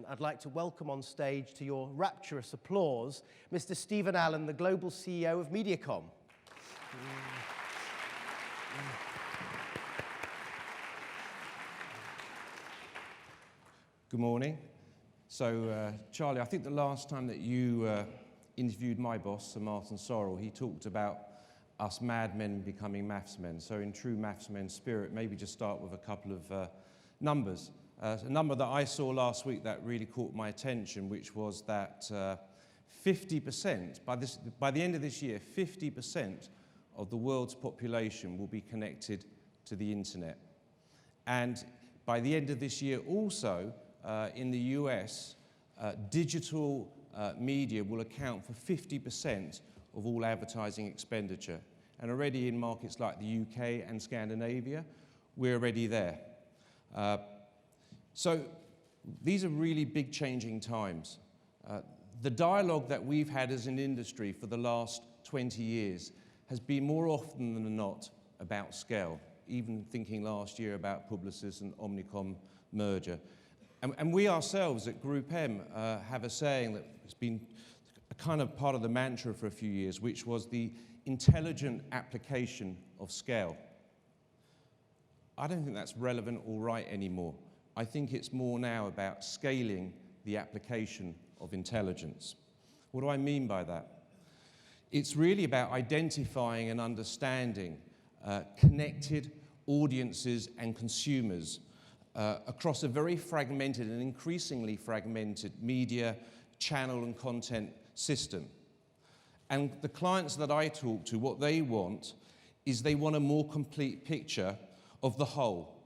I'd like to welcome on stage to your rapturous applause, Mr. Stephen Allan, the Global CEO of MediaCom. Good morning. So, Charlie, I think the last time that you interviewed my boss, Sir Martin Sorrell, he talked about us madmen becoming maths men. So in true maths men spirit, maybe just start with a couple of numbers. A number that I saw last week that really caught my attention, which was that 50%, by the end of this year, 50% of the world's population will be connected to the internet. And by the end of this year also, in the US, digital media will account for 50% of all advertising expenditure. And already in markets like the UK and Scandinavia, we're already there. So these are really big changing times. The dialogue that we've had as an industry for the last 20 years has been more often than not about scale, even thinking last year about Publicis and Omnicom merger. And we ourselves at Group M have a saying that has been a kind of part of the mantra for a few years, which was the intelligent application of scale. I don't think that's relevant or right anymore. I think it's more now about scaling the application of intelligence. What do I mean by that? It's really about identifying and understanding connected audiences and consumers across a very fragmented and increasingly fragmented media, channel and content system. And the clients that I talk to, what they want is they want a more complete picture of the whole,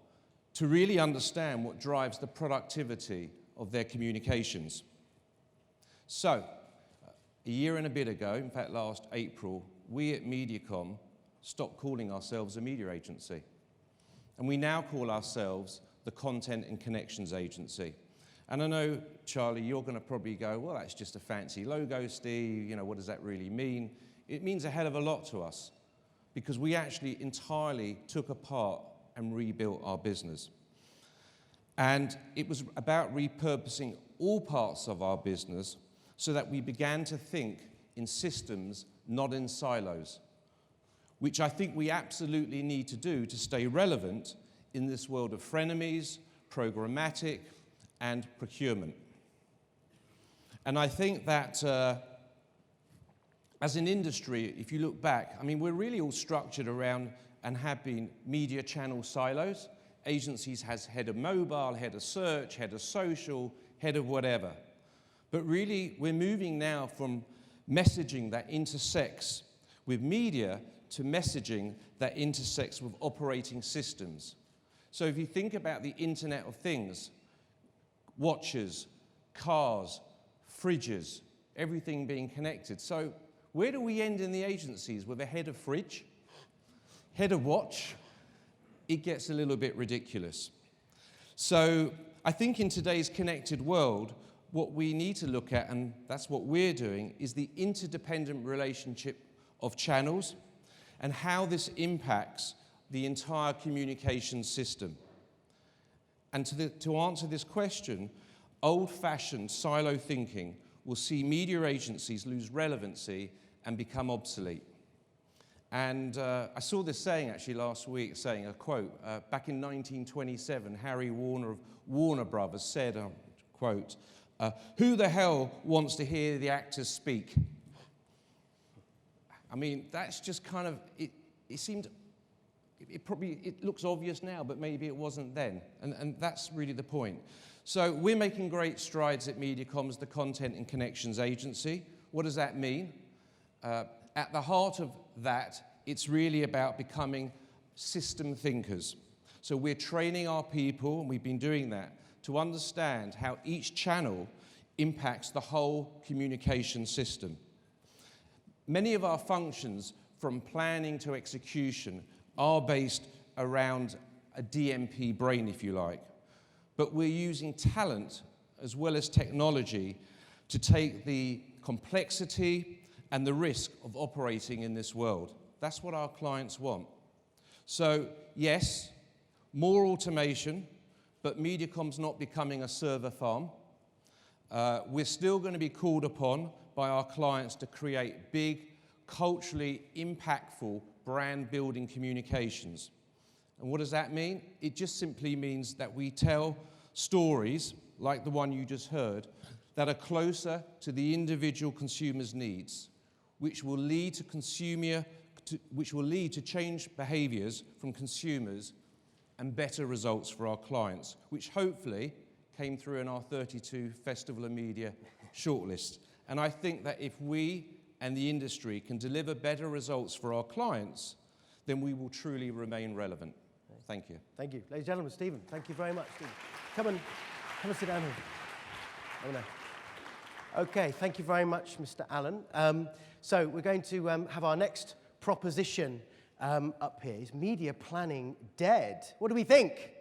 to really understand what drives the productivity of their communications. So, a year and a bit ago, in fact last April, we at MediaCom stopped calling ourselves a media agency. And we now call ourselves the Content and Connections Agency. And I know, Charlie, you're going to probably go, well, that's just a fancy logo, Steve, you know, what does that really mean? It means a hell of a lot to us, because we actually entirely took apart and rebuilt our business. And it was about repurposing all parts of our business so that we began to think in systems, not in silos, which I think we absolutely need to do to stay relevant in this world of frenemies, programmatic, and procurement. And I think that as an industry, if you look back, I mean, we're really all structured around and have been media channel silos. Agencies has head of mobile, head of search, head of social, head of whatever. But really, we're moving now from messaging that intersects with media to messaging that intersects with operating systems. So if you think about the Internet of Things, watches, cars, fridges, everything being connected. So where do we end in the agencies? With a head of fridge? Head of watch? It gets a little bit ridiculous. So I think in today's connected world, what we need to look at, and that's what we're doing, is the interdependent relationship of channels and how this impacts the entire communication system. And to answer this question, old-fashioned silo thinking will see media agencies lose relevancy and become obsolete. And I saw this saying actually last week, saying a quote, back in 1927, Harry Warner of Warner Brothers said, quote, "Who the hell wants to hear the actors speak?" I mean, that's just kind of, it seemed, it looks obvious now, but maybe it wasn't then. And that's really the point. So we're making great strides at MediaCom as the Content and Connections Agency. What does that mean? At the heart of that, it's really about becoming system thinkers. So we're training our people, and we've been doing that, to understand how each channel impacts the whole communication system. Many of our functions, from planning to execution, are based around a DMP brain, if you like. But we're using talent as well as technology to take the complexity and the risk of operating in this world. That's what our clients want. So, yes, more automation, but MediaCom's not becoming a server farm. we're still going to be called upon by our clients to create big, culturally impactful brand-building communications. And what does that mean? It just simply means that we tell stories, like the one you just heard, that are closer to the individual consumer's needs, which will lead to changed behaviours from consumers and better results for our clients, which hopefully came through in our 32 Festival of Media shortlist. And I think that if we and the industry can deliver better results for our clients, then we will truly remain relevant. Thank you. Thank you. Ladies and gentlemen, Stephen, thank you very much. Stephen. Come and sit down here. Oh, no. Okay, thank you very much, Mr. Allan. So we're going to have our next proposition up here. Is media planning dead? What do we think?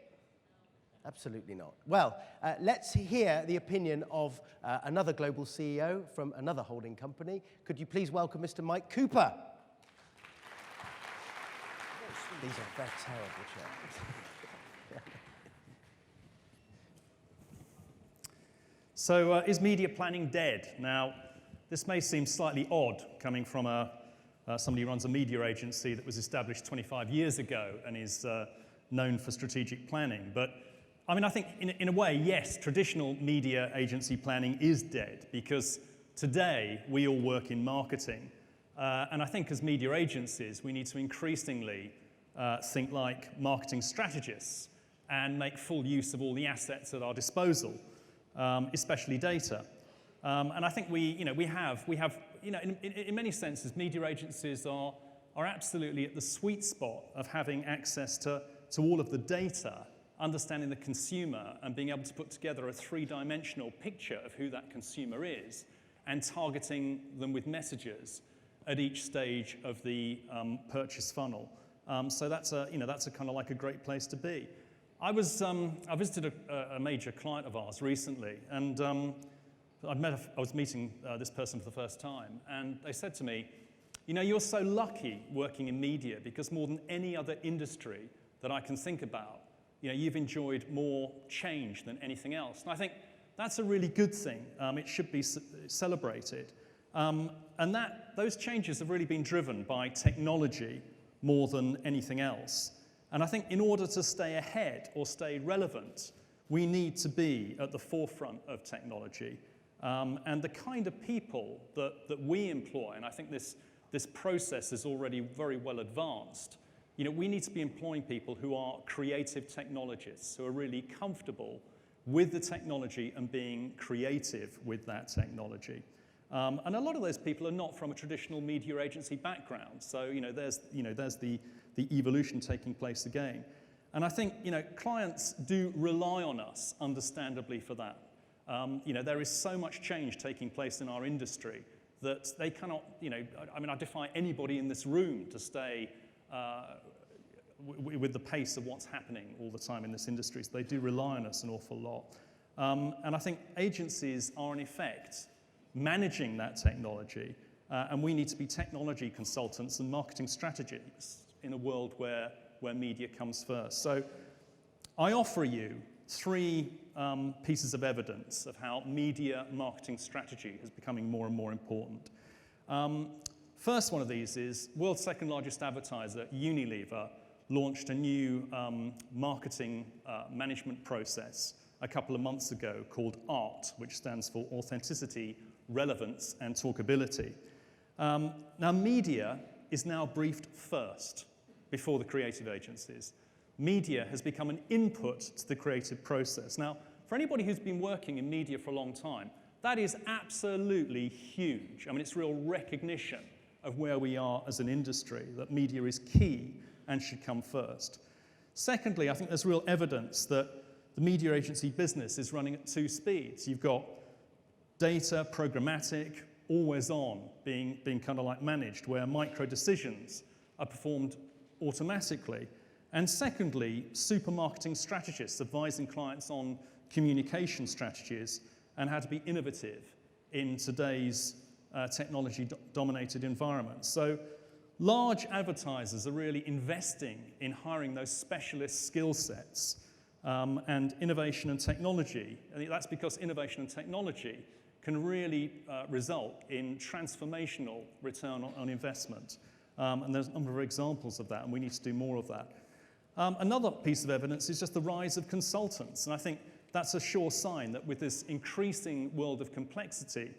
Absolutely not. Well, let's hear the opinion of another global CEO from another holding company. Could you please welcome Mr. Mike Cooper? These are very terrible chairs. So is media planning dead? Now, this may seem slightly odd coming from somebody who runs a media agency that was established 25 years ago and is known for strategic planning. But I mean, I think in a way, yes, traditional media agency planning is dead because today we all work in marketing. And I think as media agencies, we need to increasingly think like marketing strategists and make full use of all the assets at our disposal, especially data. And I think we have in many senses, media agencies are absolutely at the sweet spot of having access to all of the data, understanding the consumer and being able to put together a three-dimensional picture of who that consumer is and targeting them with messages at each stage of the purchase funnel. So that's a kind of like a great place to be. I visited a major client of ours recently, and I was meeting this person for the first time, and they said to me, you know, you're so lucky working in media because more than any other industry that I can think about, you know, you've enjoyed more change than anything else. And I think that's a really good thing. It should be celebrated. And those changes have really been driven by technology more than anything else. And I think in order to stay ahead or stay relevant, we need to be at the forefront of technology. And the kind of people that we employ, and I think this process is already very well advanced, you know, we need to be employing people who are creative technologists, who are really comfortable with the technology and being creative with that technology. And a lot of those people are not from a traditional media agency background. So, there's the evolution taking place again. And I think, clients do rely on us, understandably, for that. There is so much change taking place in our industry that they cannot, I defy anybody in this room to stay with the pace of what's happening all the time in this industry. So they do rely on us an awful lot. And I think agencies are, in effect, managing that technology, and we need to be technology consultants and marketing strategists in a world where media comes first. So I offer you three pieces of evidence of how media marketing strategy is becoming more and more important. First one of these is world's second largest advertiser, Unilever, launched a new marketing management process a couple of months ago called ART, which stands for Authenticity, Relevance, and Talkability. Now, media is now briefed first before the creative agencies. Media has become an input to the creative process. Now, for anybody who's been working in media for a long time, that is absolutely huge. I mean, it's real recognition of where we are as an industry, that media is key and should come first. Secondly, I think there's real evidence that the media agency business is running at two speeds. You've got data, programmatic, always on, being kind of like managed, where micro decisions are performed automatically. And secondly, super marketing strategists advising clients on communication strategies and how to be innovative in today's technology-dominated environment. So large advertisers are really investing in hiring those specialist skill sets and innovation and technology. And that's because innovation and technology can really result in transformational return on investment. And there's a number of examples of that, and we need to do more of that. Another piece of evidence is just the rise of consultants, and I think that's a sure sign that with this increasing world of complexity,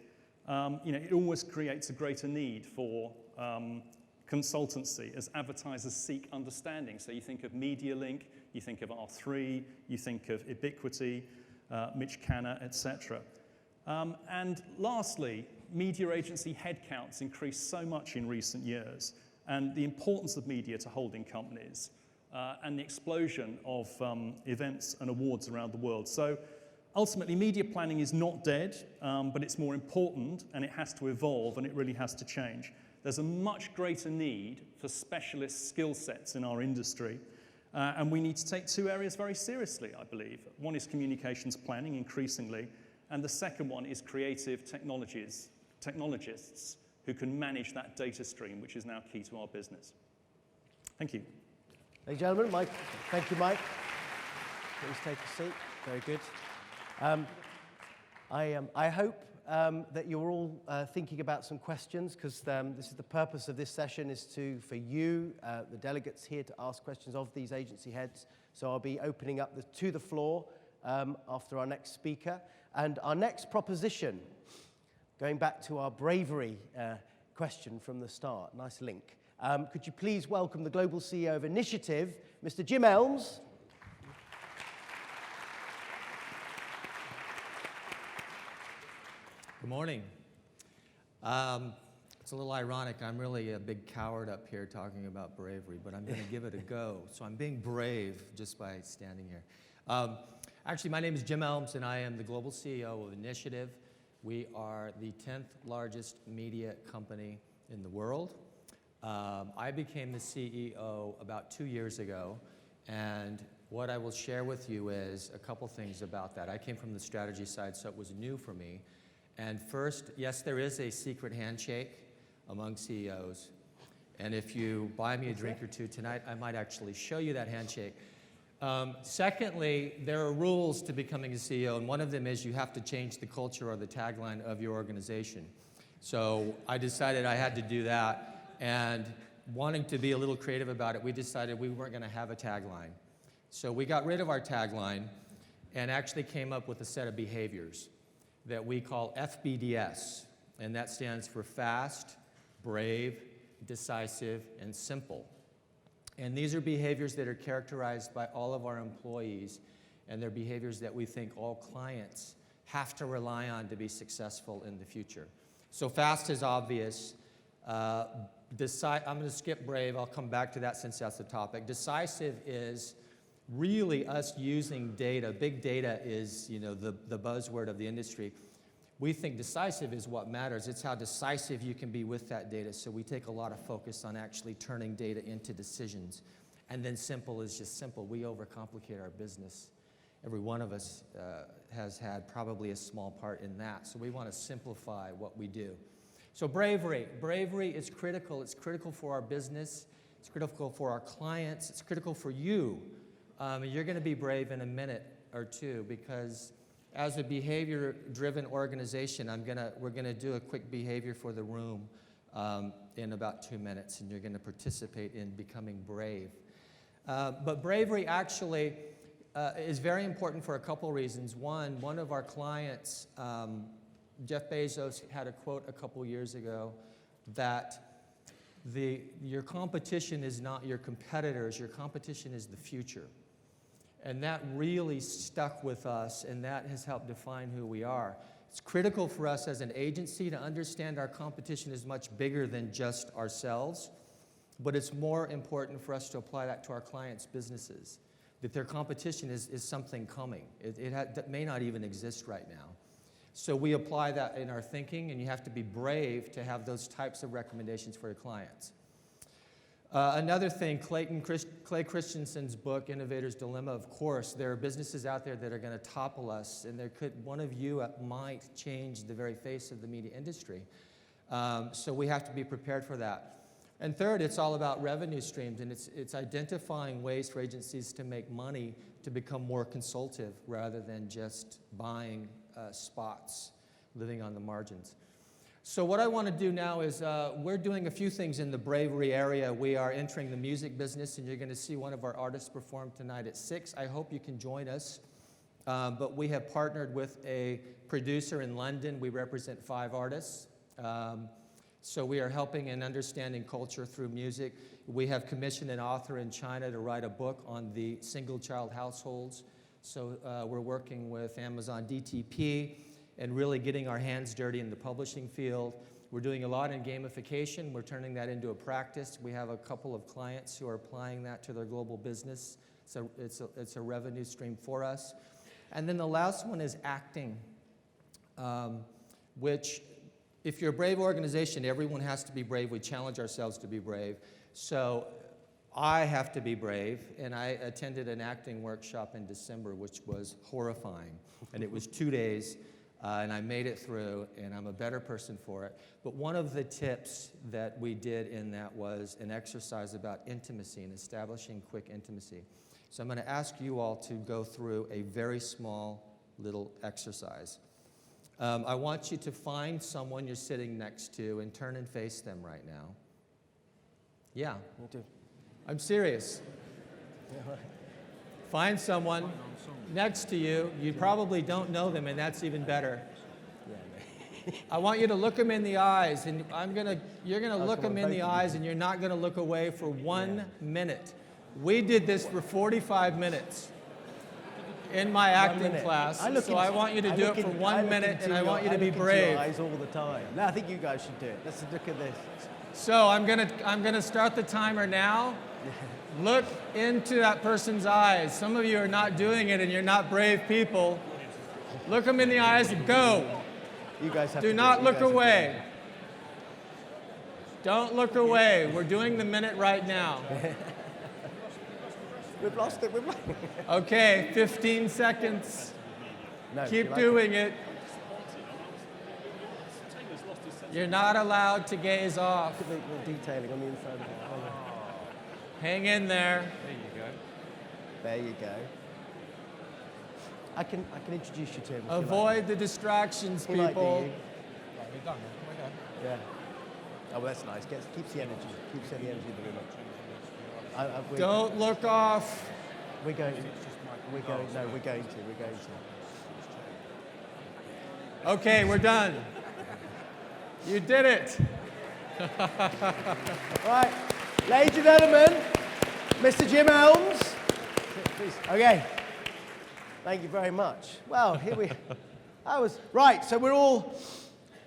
it always creates a greater need for consultancy as advertisers seek understanding. So you think of MediaLink, you think of R3, you think of Ubiquity, Mitch Canner, etc. And lastly, media agency headcounts increased so much in recent years, and the importance of media to holding companies, and the explosion of events and awards around the world. So ultimately, media planning is not dead, but it's more important, and it has to evolve, and it really has to change. There's a much greater need for specialist skill sets in our industry, and we need to take two areas very seriously, I believe. One is communications planning, increasingly, and the second one is creative technologists who can manage that data stream, which is now key to our business. Thank you. Ladies and gentlemen, Mike. Thank you, Mike. Please take a seat. Very good. I hope that you're all thinking about some questions, because this is the purpose of this session, is for you, the delegates here, to ask questions of these agency heads. So I'll be opening up to the floor after our next speaker. And our next proposition, going back to our bravery question from the start, nice link. Could you please welcome the Global CEO of Initiative, Mr. Jim Elms. Good morning. It's a little ironic. I'm really a big coward up here talking about bravery, but I'm going to give it a go. So I'm being brave just by standing here. Actually, my name is Jim Elms, and I am the Global CEO of Initiative. We are the 10th largest media company in the world. I became the CEO about 2 years ago, and what I will share with you is a couple things about that. I came from the strategy side, so it was new for me. And first, yes, there is a secret handshake among CEOs. And if you buy me a drink or two tonight, I might actually show you that handshake. Secondly, there are rules to becoming a CEO, and one of them is you have to change the culture or the tagline of your organization. So I decided I had to do that, and wanting to be a little creative about it, we decided we weren't going to have a tagline. So we got rid of our tagline and actually came up with a set of behaviors that we call FBDS, and that stands for fast, brave, decisive, and simple. And these are behaviors that are characterized by all of our employees, and they're behaviors that we think all clients have to rely on to be successful in the future. So fast is obvious. I'm going to skip brave. I'll come back to that since that's the topic. Decisive is really us using data. Big data is, the buzzword of the industry. We think decisive is what matters. It's how decisive you can be with that data. So we take a lot of focus on actually turning data into decisions. And then simple is just simple. We overcomplicate our business. Every one of us has had probably a small part in that. So we want to simplify what we do. So bravery. Bravery is critical. It's critical for our business. It's critical for our clients. It's critical for you. You're going to be brave in a minute or two, because as a behavior-driven organization, we're going to do a quick behavior for the room in about 2 minutes, and you're going to participate in becoming brave. But bravery actually is very important for a couple reasons. One of our clients, Jeff Bezos, had a quote a couple years ago that your competition is not your competitors, your competition is the future. And that really stuck with us, and that has helped define who we are. It's critical for us as an agency to understand our competition is much bigger than just ourselves, but it's more important for us to apply that to our clients' businesses, that their competition is something coming. That may not even exist right now. So we apply that in our thinking, and you have to be brave to have those types of recommendations for your clients. Another thing, Clay Christensen's book, Innovator's Dilemma, of course, there are businesses out there that are going to topple us, and one of you might change the very face of the media industry. So we have to be prepared for that. And third, it's all about revenue streams, and it's identifying ways for agencies to make money to become more consultative rather than just buying spots, living on the margins. So what I want to do now is we're doing a few things in the bravery area. We are entering the music business, and you're going to see one of our artists perform tonight at 6. I hope you can join us. But we have partnered with a producer in London. We represent 5 artists. So we are helping and understanding culture through music. We have commissioned an author in China to write a book on the single-child households. So we're working with Amazon DTP and really getting our hands dirty in the publishing field. We're doing a lot in gamification. We're turning that into a practice. We have a couple of clients who are applying that to their global business. So it's a revenue stream for us. And then the last one is acting, which, if you're a brave organization, everyone has to be brave. We challenge ourselves to be brave. So I have to be brave, and I attended an acting workshop in December, which was horrifying. And it was 2 days, and I made it through, and I'm a better person for it. But one of the tips that we did in that was an exercise about intimacy and establishing quick intimacy. So I'm going to ask you all to go through a very small little exercise. I want you to find someone you're sitting next to and turn and face them right now. Yeah, Me too. I'm serious. Yeah, right. Find someone next to you. You probably don't know them, and that's even better. I want you to look them in the eyes, and you're gonna look them in the eyes, and you're not gonna look away for 1 minute. We did this for 45 minutes in my acting class, so I want you to do it for 1 minute, and I want you to be brave. Eyes all the time. No, I think you guys should do it. Let's look at this. So I'm gonna start the timer now. Look into that person's eyes. Some of you are not doing it, and you're not brave people. Look them in the eyes and go. You guys have Do to not do it. look away. Don't look away. We're doing the minute right now. We've lost it. We've lost it. Okay, 15 seconds. No, Keep you like doing it. You're not allowed to gaze off. Look at the detailing on the inside of the collar. Hang in there. There you go. I can introduce you to him. if you Avoid the distractions, like. He might be people. you. Yeah. Oh, well, that's nice. Keeps the energy. Keeps the energy in the room. Don't look off. We're going to. Okay, we're done. You did it. Right, ladies and gentlemen, Mr. Jim Elms. Okay, thank you very much. Well, here we. Right. So we're all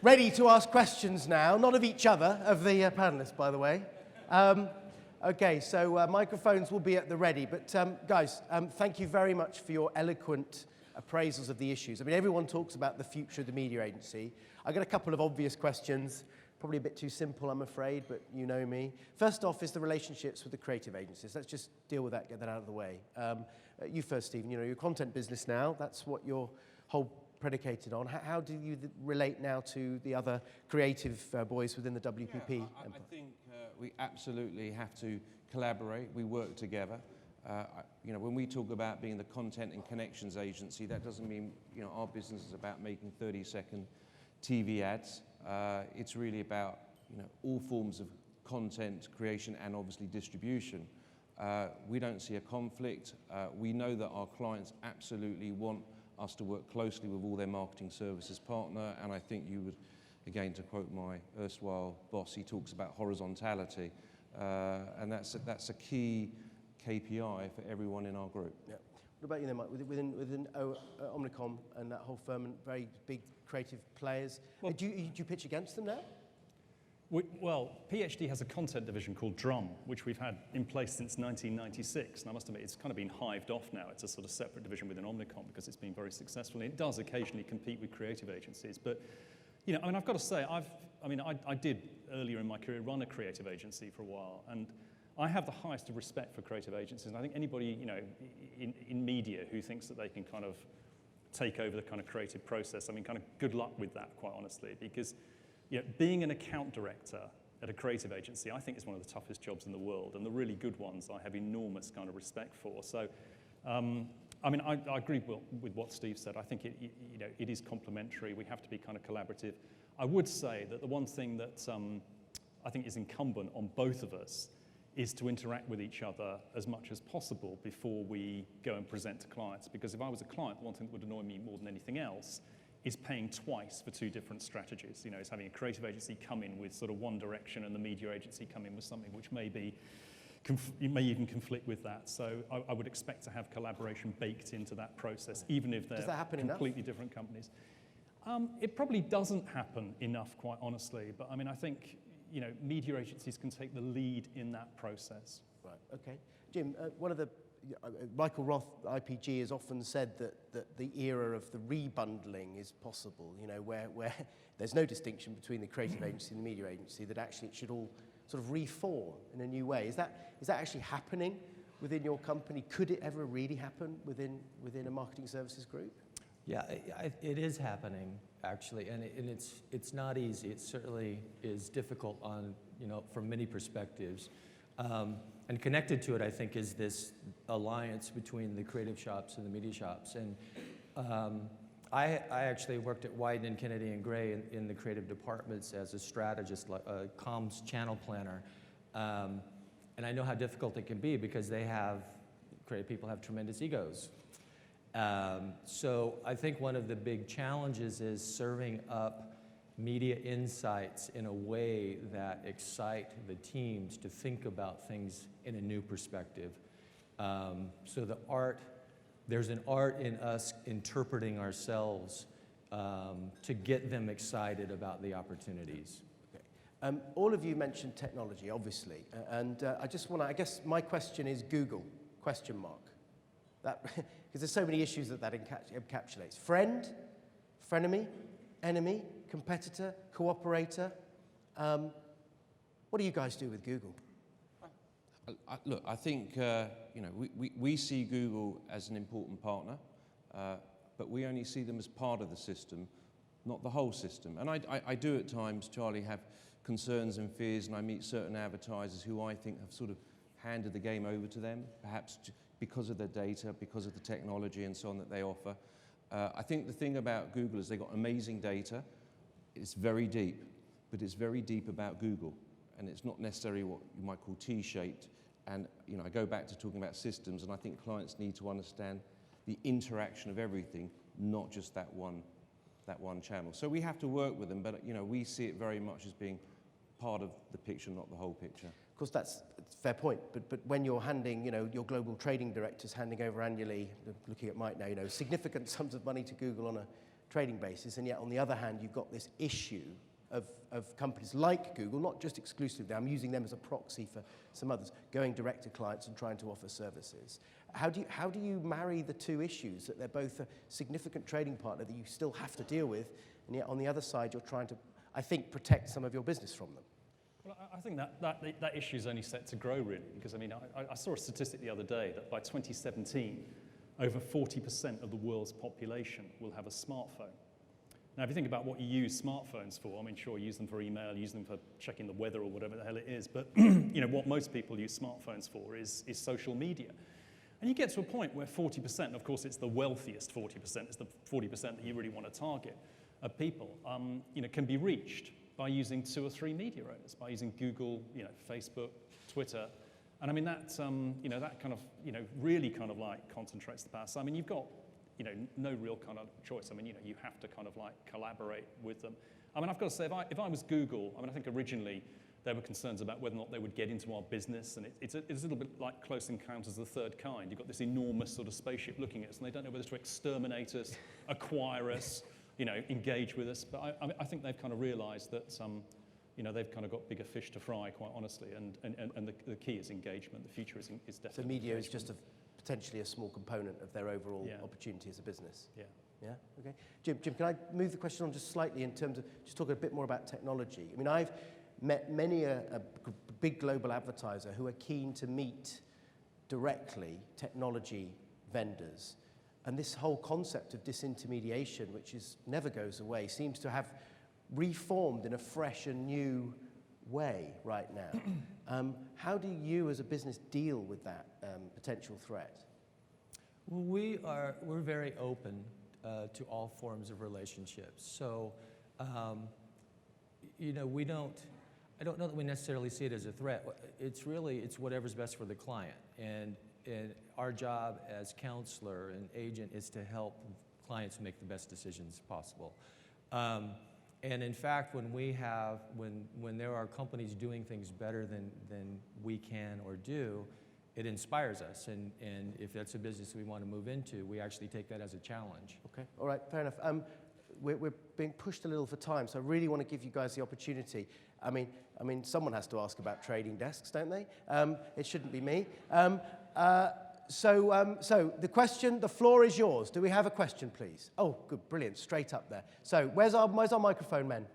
ready to ask questions now, not of each other, of the panelists, by the way. Okay, so microphones will be at the ready. But guys, thank you very much for your eloquent appraisals of the issues. I mean, everyone talks about the future of the media agency. I've got a couple of obvious questions, probably a bit too simple, I'm afraid, but you know me. First off is the relationships with the creative agencies. Let's just deal with that, get that out of the way. You first, Stephen. You know, your content business now, that's what your whole predicated on. How do you relate now to the other creative boys within the WPP? Yeah, I think we absolutely have to collaborate. We work together. You know, when we talk about being the content and connections agency, that doesn't mean, you know, our business is about making 30-second TV ads. It's really about, you know, all forms of content creation and obviously distribution. We don't see a conflict. We know that our clients absolutely want us to work closely with all their marketing services partner, and I think you would, again, to quote my erstwhile boss, he talks about horizontality, and that's a key KPI for everyone in our group. Yeah. What about you then, Mike? Within Omnicom and that whole firm and very big creative players, Well, do you pitch against them now? Well, PhD has a content division called Drum, which we've had in place since 1996. And I must admit, it's kind of been hived off now. It's a sort of separate division within Omnicom because it's been very successful. And it does occasionally compete with creative agencies. But, you know, I mean, I've got to say, I did earlier in my career run a creative agency for a while. And I have the highest of respect for creative agencies. And I think anybody, you know, in media who thinks that they can kind of take over the kind of creative process, I mean, kind of good luck with that, quite honestly, because, you know, being an account director at a creative agency, I think it's one of the toughest jobs in the world, and the really good ones I have enormous kind of respect for. So, I mean, I agree with what Steve said. I think it is complementary. We have to be kind of collaborative. I would say that the one thing that I think is incumbent on both of us is to interact with each other as much as possible before we go and present to clients. Because if I was a client, one thing that would annoy me more than anything else is paying twice for two different strategies. You know, it's having a creative agency come in with sort of one direction and the media agency come in with something which may even conflict with that. So I would expect to have collaboration baked into that process, even if they're completely different companies. It probably doesn't happen enough, quite honestly. But I mean, I think, you know, media agencies can take the lead in that process. Right, okay. Jim, one of the, Michael Roth, IPG, has often said that the era of the rebundling is possible, you know, where there's no distinction between the creative agency and the media agency, that actually it should all sort of reform in a new way. Is that actually happening within your company? Could it ever really happen within a marketing services group? Yeah, it is happening, actually, and it's not easy. It certainly is difficult on, you know, from many perspectives. And connected to it, I think, is this alliance between the creative shops and the media shops. And I actually worked at Wieden, Kennedy & Gray in the creative departments as a strategist, a comms channel planner. And I know how difficult it can be because creative people have tremendous egos. So I think one of the big challenges is serving up media insights in a way that excite the teams to think about things in a new perspective. So there's an art in us interpreting ourselves to get them excited about the opportunities. Okay. All of you mentioned technology, obviously, and I guess my question is Google, question mark. Because there's so many issues that encapsulates. Friend, frenemy, enemy, competitor, cooperator. What do you guys do with Google? Look, I think you know, we see Google as an important partner, but we only see them as part of the system, not the whole system. And I do at times, Charlie, have concerns and fears, and I meet certain advertisers who I think have sort of handed the game over to them, perhaps because of their data, because of the technology and so on that they offer. I think the thing about Google is they've got amazing data. It's very deep, but it's very deep about Google, and it's not necessarily what you might call T-shaped. And you know, I go back to talking about systems, and I think clients need to understand the interaction of everything, not just that one channel. So we have to work with them, but you know, we see it very much as being part of the picture, not the whole picture. Of course, that's a fair point, but when you're handing, you know, your global trading directors handing over annually, looking at Mike now, you know, significant sums of money to Google on a trading basis, and yet on the other hand, you've got this issue of companies like Google, not just exclusively, I'm using them as a proxy for some others, going direct to clients and trying to offer services. How do you marry the two issues, that they're both a significant trading partner that you still have to deal with, and yet on the other side, you're trying to, I think, protect some of your business from them? Well, I think that issue is only set to grow, really, because I mean, I saw a statistic the other day that by 2017, over 40% of the world's population will have a smartphone. Now, if you think about what you use smartphones for, I mean, sure, use them for email, use them for checking the weather or whatever the hell it is, but you know, what most people use smartphones for is social media. And you get to a point where 40%, and of course it's the wealthiest 40%, it's the 40% that you really want to target of people, you know, can be reached by using 2 or 3 media owners, by using Google, you know, Facebook, Twitter. And I mean, that, you know, that kind of, you know, really kind of like concentrates the power. So I mean, you've got, you know, no real kind of choice. I mean, you know, you have to kind of like collaborate with them. I mean, I've got to say, if I was Google, I mean, I think originally there were concerns about whether or not they would get into our business, and it's a little bit like Close Encounters of the Third Kind. You've got this enormous sort of spaceship looking at us, and they don't know whether to exterminate us, acquire us, you know, engage with us. But I think they've kind of realised that, you know, they've kind of got bigger fish to fry, quite honestly, and the key is engagement. The future is definitely So media engagement. is just potentially a small component of their overall opportunity as a business. Yeah. Yeah, okay. Jim, can I move the question on just slightly in terms of just talking a bit more about technology? I mean, I've met many a big global advertiser who are keen to meet directly technology vendors. And this whole concept of disintermediation, which never goes away, seems to have reformed in a fresh and new way right now. How do you as a business deal with that potential threat? Well, we're very open to all forms of relationships. So, you know, I don't know that we necessarily see it as a threat. It's whatever's best for the client. And our job as counselor and agent is to help clients make the best decisions possible. And in fact, when there are companies doing things better than we can or do, it inspires us. And if that's a business we want to move into, we actually take that as a challenge. Okay, all right, fair enough. We're being pushed a little for time, so I really want to give you guys the opportunity. I mean, someone has to ask about trading desks, don't they? It shouldn't be me. So the question, the floor is yours. Do we have a question, please? Oh, good, brilliant, straight up there. So where's our microphone men?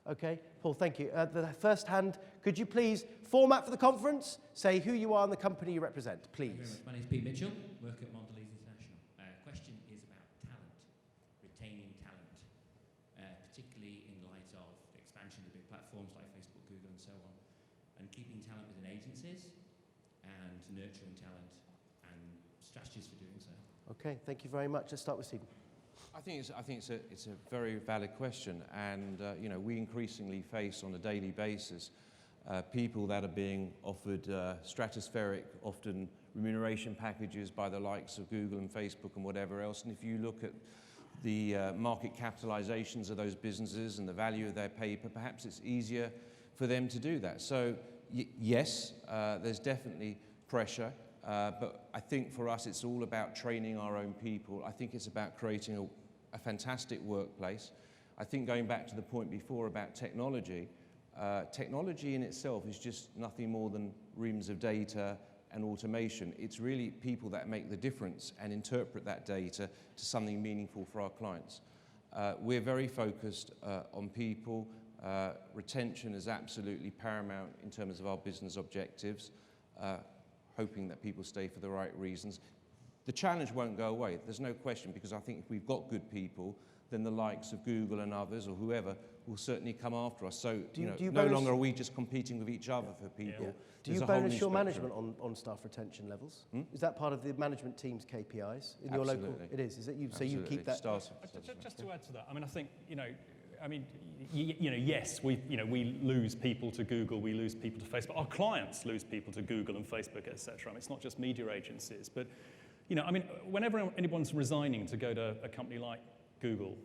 Okay, Paul, thank you. The first hand, could you please, format for the conference, say who you are and the company you represent, please. Thank you very much. My name is Pete Mitchell, work at Moderator International. Question is about talent, retaining talent, particularly in light of the expansion of big platforms like Facebook, Google, and so on, and keeping talent within agencies and nurturing talent and strategies for doing so. Okay, thank you very much. Let's start with Stephen. I think it's a very valid question, and you know, we increasingly face on a daily basis people that are being offered stratospheric, often remuneration packages by the likes of Google and Facebook and whatever else. And if you look at the market capitalizations of those businesses and the value of their paper, perhaps it's easier for them to do that. So yes, there's definitely pressure. But I think for us, it's all about training our own people. I think it's about creating a fantastic workplace. I think going back to the point before about technology, technology in itself is just nothing more than reams of data and automation. It's really people that make the difference and interpret that data to something meaningful for our clients. We're very focused on people. Retention is absolutely paramount in terms of our business objectives. Hoping that people stay for the right reasons. The challenge won't go away, there's no question, because I think if we've got good people, then the likes of Google and others or whoever will certainly come after us. So no longer are we just competing with each other for people. Yeah. Do you bonus your management on staff retention levels? Is that part of the management team's KPIs in your local? It is. Is it you? So you keep that. Just to add to that, I mean, I think yes, we lose people to Google, we lose people to Facebook. Our clients lose people to Google and Facebook, etc. I mean, it's not just media agencies, but whenever anyone's resigning to go to a company like Google,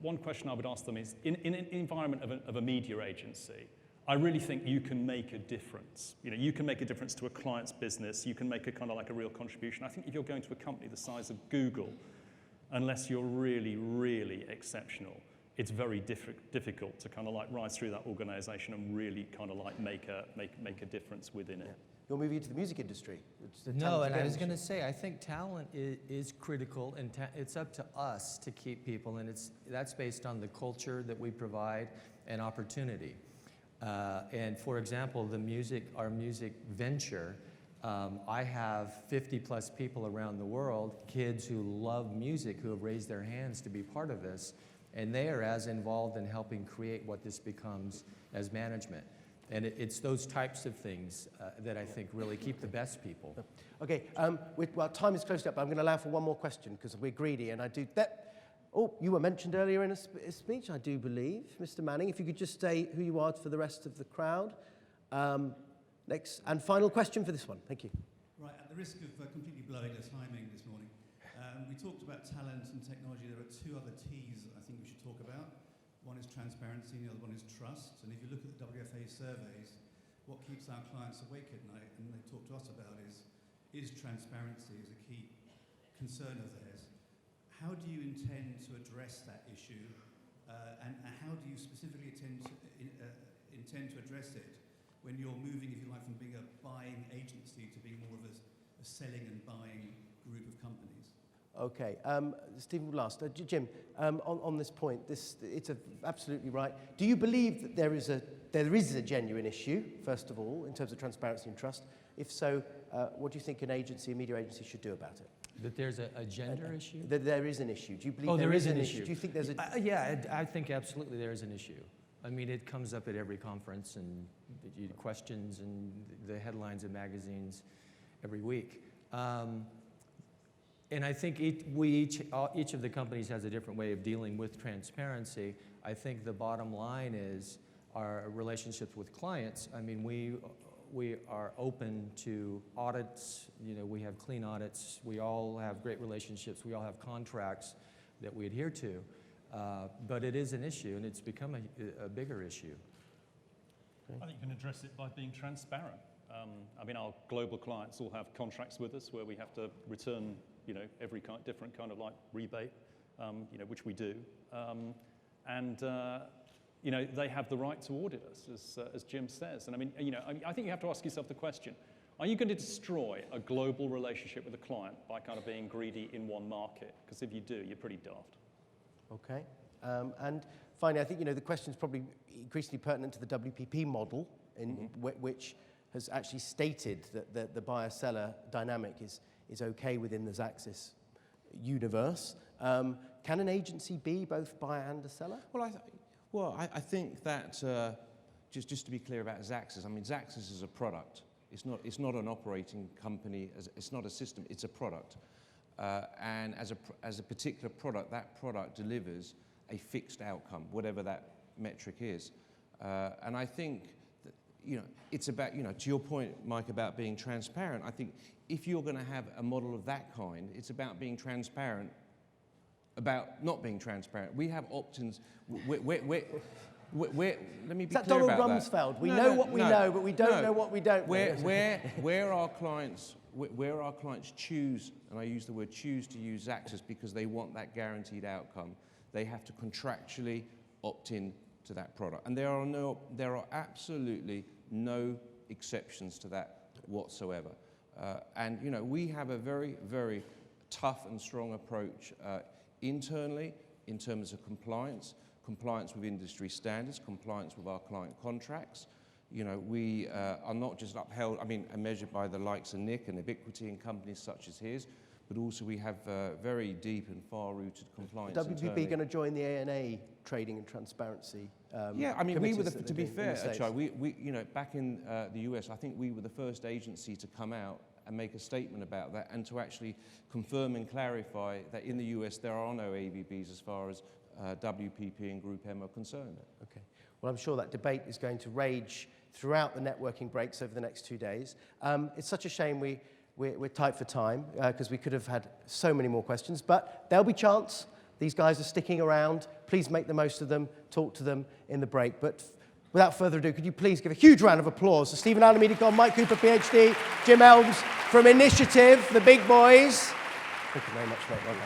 one question I would ask them is, in an environment of a media agency, I really think you can make a difference. You can make a difference to a client's business. You can make a kind of like a real contribution. I think if you're going to a company the size of Google, unless you're really, really exceptional, it's very difficult to kind of like rise through that organization and really kind of like make a difference within it. You're moving into the music industry. No, and I was going to say, I think talent is critical, and it's up to us to keep people, and that's based on the culture that we provide and opportunity. And for example, our music venture, I have 50 plus people around the world, kids who love music, who have raised their hands to be part of this. And they are as involved in helping create what this becomes as management. And it's those types of things that I think really keep the best people. Okay, well, time is close up. I'm going to allow for one more question because we're greedy, and I do that. Oh, you were mentioned earlier in a speech, I do believe, Mr. Manning. If you could just say who you are for the rest of the crowd. Next and final question for this one. Thank you. Right, at the risk of completely blowing the timing this morning, we talked about talent and technology. There are two other T's I think we should talk about. One is transparency, and the other one is trust. And if you look at the WFA surveys, what keeps our clients awake at night, and they talk to us about, is transparency is a key concern of theirs. How do you intend to address that issue, and how do you specifically intend to address it when you're moving, if you like, from being a buying agency to being more of a selling and buying group of companies? Okay, Stephen last. Jim, on this point, it's absolutely right. Do you believe that there is a genuine issue, first of all, in terms of transparency and trust? If so, what do you think an agency, a media agency, should do about it? That there's a gender issue? That there is an issue. Do you believe there is an issue? Do you think there's a... Yeah, I think absolutely there is an issue. I mean, it comes up at every conference, and questions and the headlines in magazines every week. And I think each of the companies has a different way of dealing with transparency. I think the bottom line is our relationships with clients. I mean, we are open to audits. You know, we have clean audits. We all have great relationships. We all have contracts that we adhere to. But it is an issue, and it's become a bigger issue. I think you can address it by being transparent. I mean, our global clients all have contracts with us where we have to return, you know, every different kind of like rebate, you know, which we do. You know, they have the right to audit us, as Jim says. And I mean, you know, I think you have to ask yourself the question, are you going to destroy a global relationship with a client by kind of being greedy in one market? Because if you do, you're pretty daft. Okay. And finally, I think, you know, the question is probably increasingly pertinent to the WPP model, which has actually stated that the buyer-seller dynamic is okay within the Xaxis universe. Can an agency be both buyer and a seller? Well, I think that, just to be clear about Xaxis, I mean, Xaxis is a product. It's not an operating company, it's not a system, it's a product. And as a particular product, that product delivers a fixed outcome, whatever that metric is. And I think that, you know, it's about, you know, to your point, Mike, about being transparent, I think if you're going to have a model of that kind, it's about being transparent about not being transparent. We have opt-ins. Let me be clear Is that Donald about Rumsfeld? that. We know what we know, but we don't know what we don't know. Where our clients choose, and I use the word choose to use Xaxis because they want that guaranteed outcome, they have to contractually opt in to that product. And there are absolutely no exceptions to that whatsoever. And you know, we have a very, very tough and strong approach internally in terms of compliance with industry standards, compliance with our client contracts. You know, we are not just upheld, I mean, measured by the likes of Nick and Ubiquity and companies such as his, but also we have very deep and far-rooted compliance. WPP going to join the ANA trading and transparency? Yeah, I mean, we were to be fair, Achai, we you know, back in the US, I think we were the first agency to come out and make a statement about that, and to actually confirm and clarify that in the US there are no AVBs as far as WPP and Group M are concerned. Okay. Well, I'm sure that debate is going to rage throughout the networking breaks over the next 2 days. It's such a shame we're tight for time, because we could have had so many more questions, but there'll be chance. These guys are sticking around. Please make the most of them. Talk to them in the break. But without further ado, could you please give a huge round of applause to Stephen Allan, MediaCom, Mike Cooper, PhD, Jim Elms from Initiative, the big boys. Thank you very much, mate. Well done.